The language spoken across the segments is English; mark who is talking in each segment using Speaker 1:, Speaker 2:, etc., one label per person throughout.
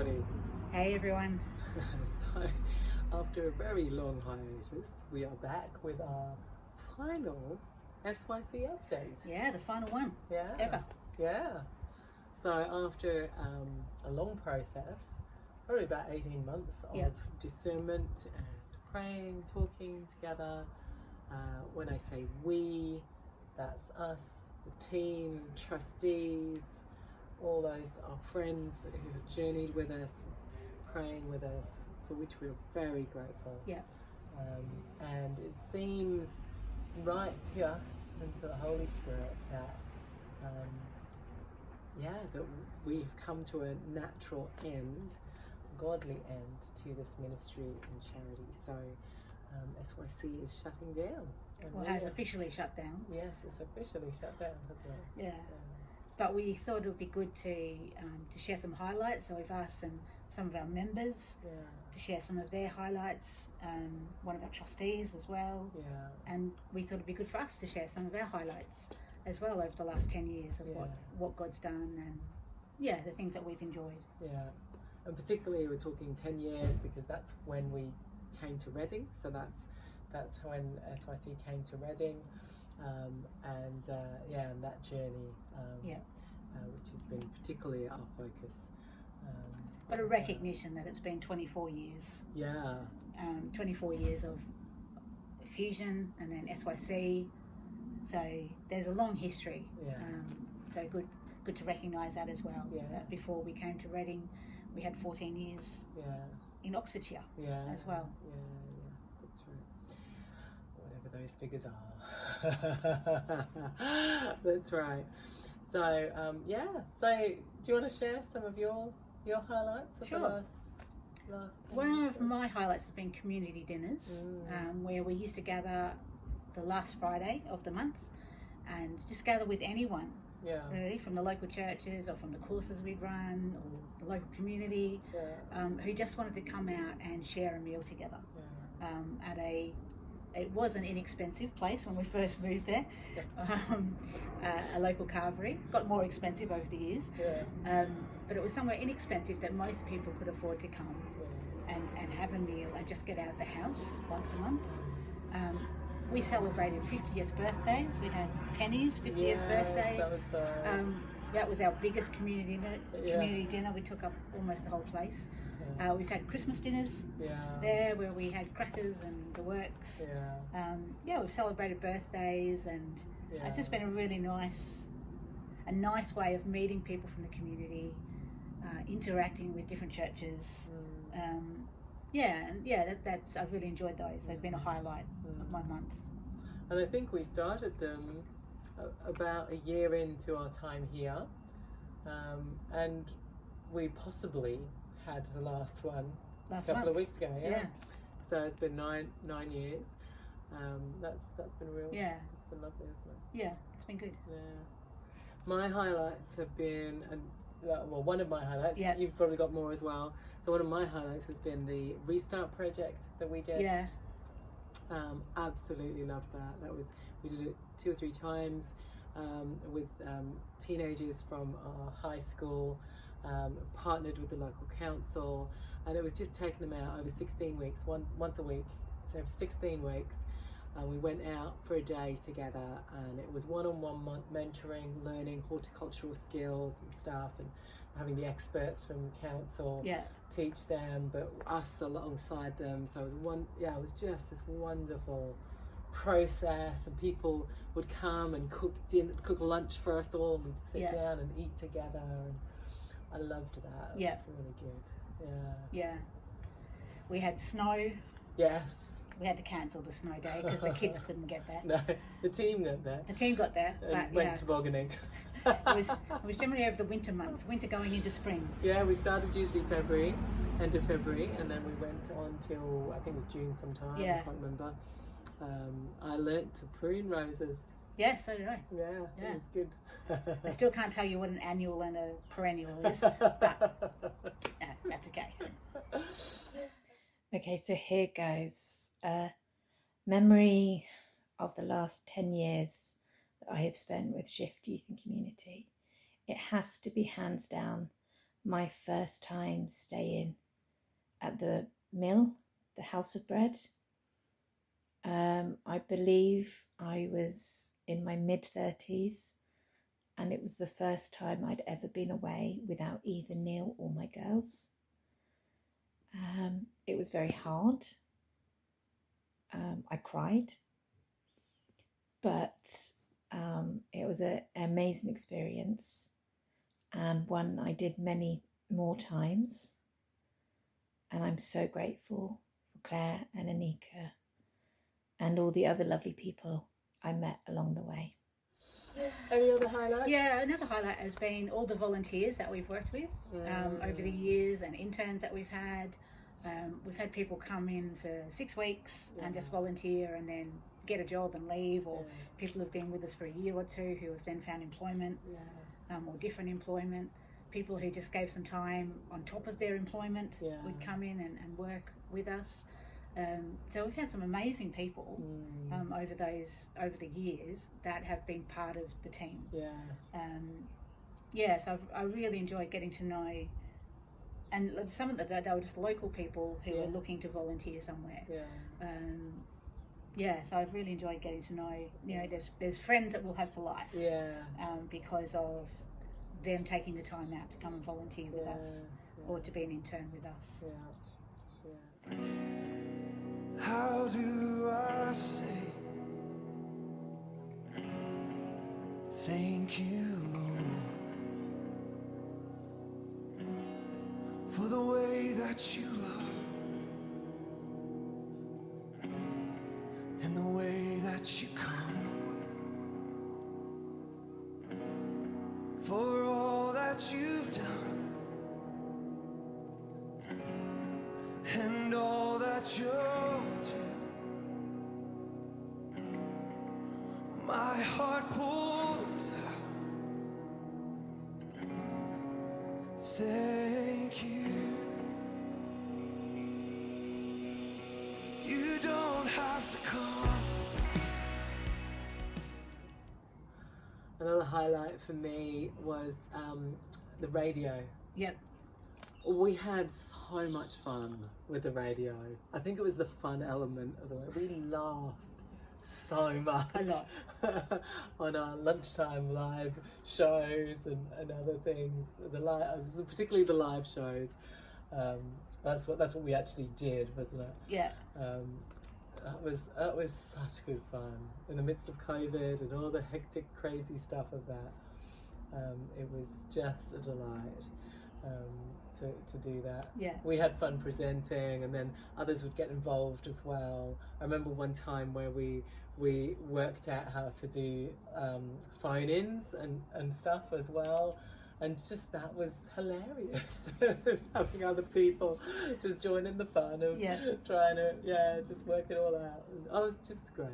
Speaker 1: everybody.
Speaker 2: Hey everyone.
Speaker 1: So, after a very long hiatus, we are back with our final SYC update.
Speaker 2: Yeah, the final one ever.
Speaker 1: Yeah. So after a long process, probably about 18 months of discernment and praying, talking together. When I say we, that's us, the team, trustees, all those are friends who have journeyed with us, praying with us, for which we're very grateful.
Speaker 2: Yeah.
Speaker 1: And it seems right to us and to the Holy Spirit that that we've come to a natural end, godly end to this ministry and charity. So SYC is shutting down.
Speaker 2: Well, it has officially shut down.
Speaker 1: Yes, it's officially shut down, hasn't it?
Speaker 2: Yeah. But we thought it would be good to share some highlights. So we've asked some of our members to share some of their highlights. One of our trustees as well.
Speaker 1: Yeah.
Speaker 2: And we thought it'd be good for us to share some of our highlights as well over the last 10 years of what God's done and the things that we've enjoyed.
Speaker 1: Yeah. And particularly we're talking 10 years because that's when we came to Reading. So that's when SYC came to Reading. And that journey, which has been particularly our focus.
Speaker 2: But a recognition that it's been 24 years.
Speaker 1: Yeah.
Speaker 2: 24 years of Fusion and then SYC. So there's a long history.
Speaker 1: Yeah.
Speaker 2: So good to recognise that as well.
Speaker 1: Yeah.
Speaker 2: That before we came to Reading, we had 14 years in Oxfordshire as well.
Speaker 1: Yeah, that's right. Whatever those figures are. That's right. So, so do you want to share some of your highlights of the last
Speaker 2: One of my highlights has been community dinners, where we used to gather the last Friday of the month and just gather with anyone, really, from the local churches or from the courses we'd run or the local community, who just wanted to come out and share a meal together it was an inexpensive place when we first moved there, a local carvery. Got more expensive over the years, but it was somewhere inexpensive that most people could afford to come and have a meal and just get out of the house once a month. We celebrated 50th birthdays. We had Penny's 50th birthday.
Speaker 1: That was fun.
Speaker 2: That was our biggest community dinner. We took up almost the whole place. We've had Christmas dinners there where we had crackers and the works. We've celebrated birthdays and it's just been a really nice way of meeting people from the community, interacting with different churches. That's I've really enjoyed those. They've been a highlight of my months.
Speaker 1: And I think we started them about a year into our time here, and we possibly had the last one a couple of weeks ago. So it's been nine years. That's been real. It's been lovely, isn't it?
Speaker 2: Yeah, it's been good.
Speaker 1: My highlights have been, one of my highlights. You've probably got more as well. So one of my highlights has been the Restart project that we did. Absolutely loved that. We did it 2 or 3 times with teenagers from our high school. Partnered with the local council, and it was just taking them out over 16 weeks, once a week. So for 16 weeks, we went out for a day together, and it was one-on-one mentoring, learning horticultural skills and stuff, and having the experts from council teach them, but us alongside them. So it was just this wonderful process, and people would come and cook lunch for us all, and we'd sit down and eat together. And I loved that. It was really good.
Speaker 2: We had snow.
Speaker 1: Yes.
Speaker 2: We had to cancel the snow day because the kids couldn't get there.
Speaker 1: No, the team got there.
Speaker 2: The team got there, but
Speaker 1: went tobogganing.
Speaker 2: it was generally over the winter months, winter going into spring.
Speaker 1: Yeah, we started usually end of February, and then we went on till I think it was June sometime. I can't remember. I learnt to prune roses.
Speaker 2: Yes, so did I.
Speaker 1: Yeah, it was good.
Speaker 2: I still can't tell you what an annual and a perennial is, but that's okay.
Speaker 3: Okay, so here goes. Memory of the last 10 years that I have spent with Shift Youth and Community. It has to be hands down my first time staying at the mill, the House of Bread. I believe I was in my mid-30s, and it was the first time I'd ever been away without either Neil or my girls. It was very hard. I cried, but it was an amazing experience, and one I did many more times. And I'm so grateful for Claire and Anika and all the other lovely people I met along the way.
Speaker 1: Any other highlights?
Speaker 2: Yeah, another highlight has been all the volunteers that we've worked with over the years, and interns that we've had. We've had people come in for 6 weeks and just volunteer and then get a job and leave, or people who've been with us for a year or two who have then found employment or different employment. People who just gave some time on top of their employment would come in and work with us. So we've had some amazing people over the years that have been part of the team. So I really enjoyed getting to know, and some of they were just local people who were looking to volunteer somewhere. So I've really enjoyed getting to know. There's friends that we'll have for life. Because of them taking the time out to come and volunteer with us, or to be an intern with us.
Speaker 4: How do I say thank you, Lord, for the way that you love and the way that you come, for all that you've done and all that you're doing. My heart pours out. Thank you. You don't have to come.
Speaker 1: Another highlight for me was the radio.
Speaker 2: Yep.
Speaker 1: We had so much fun with the radio. I think it was the fun element of the way we laughed so much.
Speaker 2: A lot.
Speaker 1: On our lunchtime live shows and other things. Particularly the live shows. That's what we actually did, wasn't it?
Speaker 2: Yeah.
Speaker 1: That was such good fun in the midst of COVID and all the hectic, crazy stuff of that. It was just a delight to do that.
Speaker 2: Yeah.
Speaker 1: We had fun presenting, and then others would get involved as well. I remember one time where we worked out how to do phone-ins and stuff as well. And just that was hilarious, having other people just join in the fun of trying to, just work it all out. And, it's just great.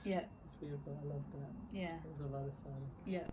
Speaker 2: Yeah.
Speaker 1: It's beautiful. I love that.
Speaker 2: Yeah.
Speaker 1: It was a lot of fun.
Speaker 2: Yeah.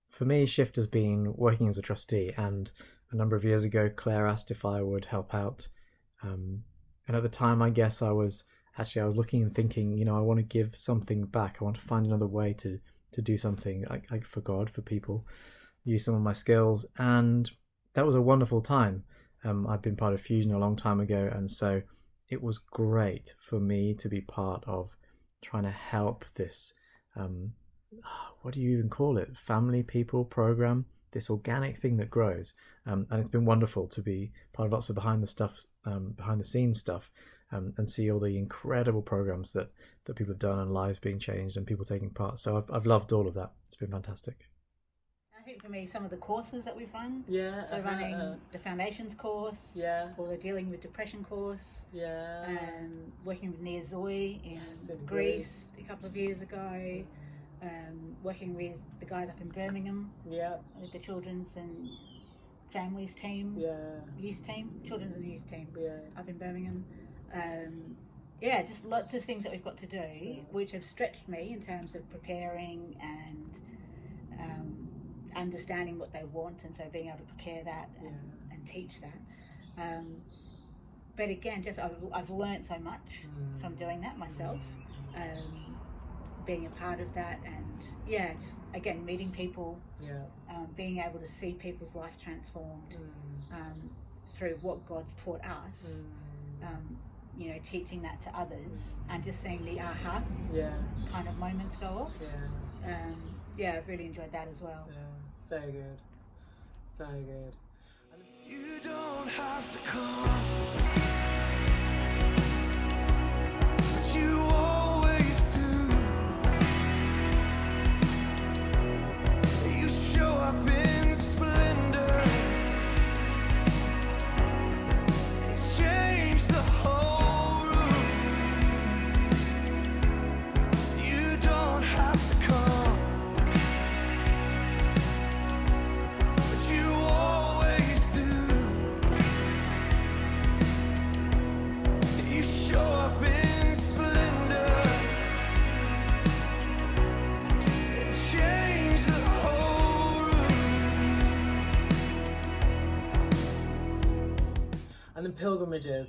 Speaker 5: For me, Shift has been working as a trustee, and a number of years ago, Claire asked if I would help out. And at the time, I guess I was looking and thinking, I want to give something back. I want to find another way to do something like for God, for people, use some of my skills. And that was a wonderful time. I'd been part of Fusion a long time ago, and so it was great for me to be part of trying to help this, what do you even call it? Family people program, this organic thing that grows. And it's been wonderful to be part of lots of behind the scenes stuff, and see all the incredible programs that people have done and lives being changed and people taking part. So I've loved all of that. It's been fantastic.
Speaker 2: I think for me, some of the courses that we've run.
Speaker 1: Yeah.
Speaker 2: So running the Foundations course.
Speaker 1: Yeah.
Speaker 2: Or the Dealing with Depression course.
Speaker 1: Yeah.
Speaker 2: Working with Nia Zoe in Greece a couple of years ago. Working with the guys up in Birmingham.
Speaker 1: Yeah.
Speaker 2: With the Children's and Families team.
Speaker 1: Yeah.
Speaker 2: Youth team. Children's and Youth team.
Speaker 1: Yeah.
Speaker 2: Up in Birmingham. Just lots of things that we've got to do, which have stretched me in terms of preparing and understanding what they want, and so being able to prepare that and teach that. But again, just I've learned so much from doing that myself. being a part of that, and just again meeting people, being able to see people's life transformed through what God's taught us, teaching that to others, and just seeing the aha kind of moments go off. I've really enjoyed that as well.
Speaker 1: So good, so good.
Speaker 4: You don't have to come, but you always do. You show up in splendor and change the whole room. You don't have to come, but you always do. You show up in splendor and change the whole room.
Speaker 1: And the pilgrimages.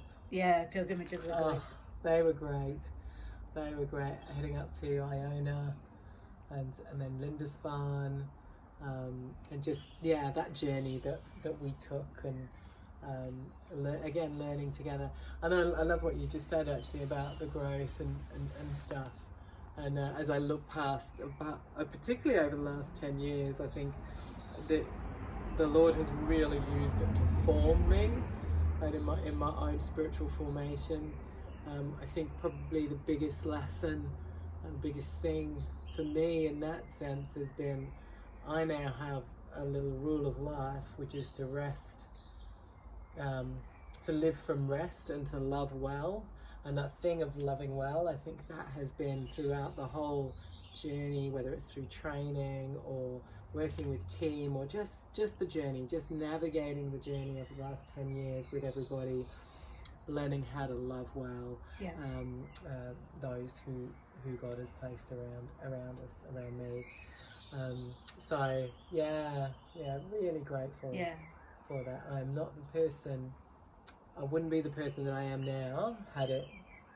Speaker 2: Pilgrimages were good.
Speaker 1: They were great. They were great. Heading up to Iona and then Lindisfarne, and just that journey that we took, and again learning together. And I love what you just said actually about the growth and stuff. And as I look past, particularly over the last 10 years, I think that the Lord has really used it to form me, and in my own spiritual formation. I think probably the biggest lesson and biggest thing for me in that sense has been, I now have a little rule of life, which is to rest, to live from rest and to love well. And that thing of loving well, I think that has been throughout the whole journey, whether it's through training or working with team, or just the journey, just navigating the journey of the last 10 years with everybody, learning how to love well, those who God has placed around us, around me. So really grateful for that. I'm not the person, I wouldn't be the person that I am now had it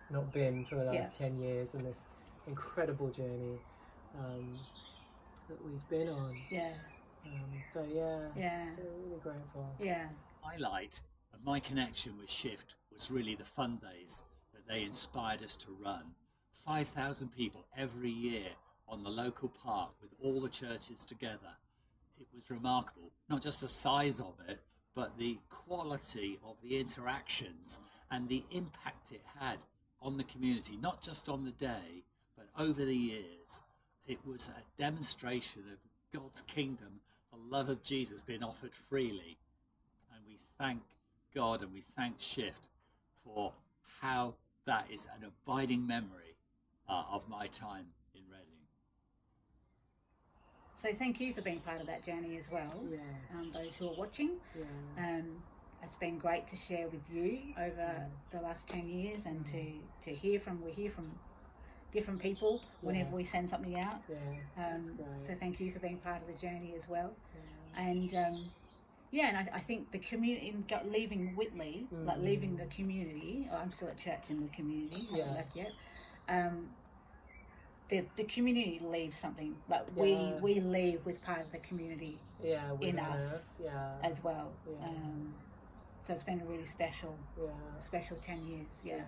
Speaker 1: not been for the last 10 years and this incredible journey that we've been on. So really grateful.
Speaker 6: Highlight of my connection with Shift was really the fun days that they inspired us to run. 5,000 people every year on the local park with all the churches together. It was remarkable, not just the size of it, but the quality of the interactions and the impact it had on the community, not just on the day, but over the years. It was a demonstration of God's kingdom, the love of Jesus being offered freely. And we thank God and we thank Shift for how that is an abiding memory of my time in Reading.
Speaker 2: So thank you for being part of that journey as well. Those who are watching. It's been great to share with you over the last 10 years, and to hear from different people whenever we send something out. So thank you for being part of the journey as well. And and I think the community, leaving Whitley, like leaving the community, I'm still at church in the community, haven't left yet. The community leaves something, like we leave with part of the community in us as well. So it's been a really special 10 years.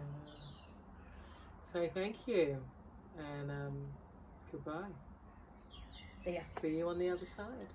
Speaker 1: So thank you, and goodbye.
Speaker 2: See ya.
Speaker 1: See you on the other side.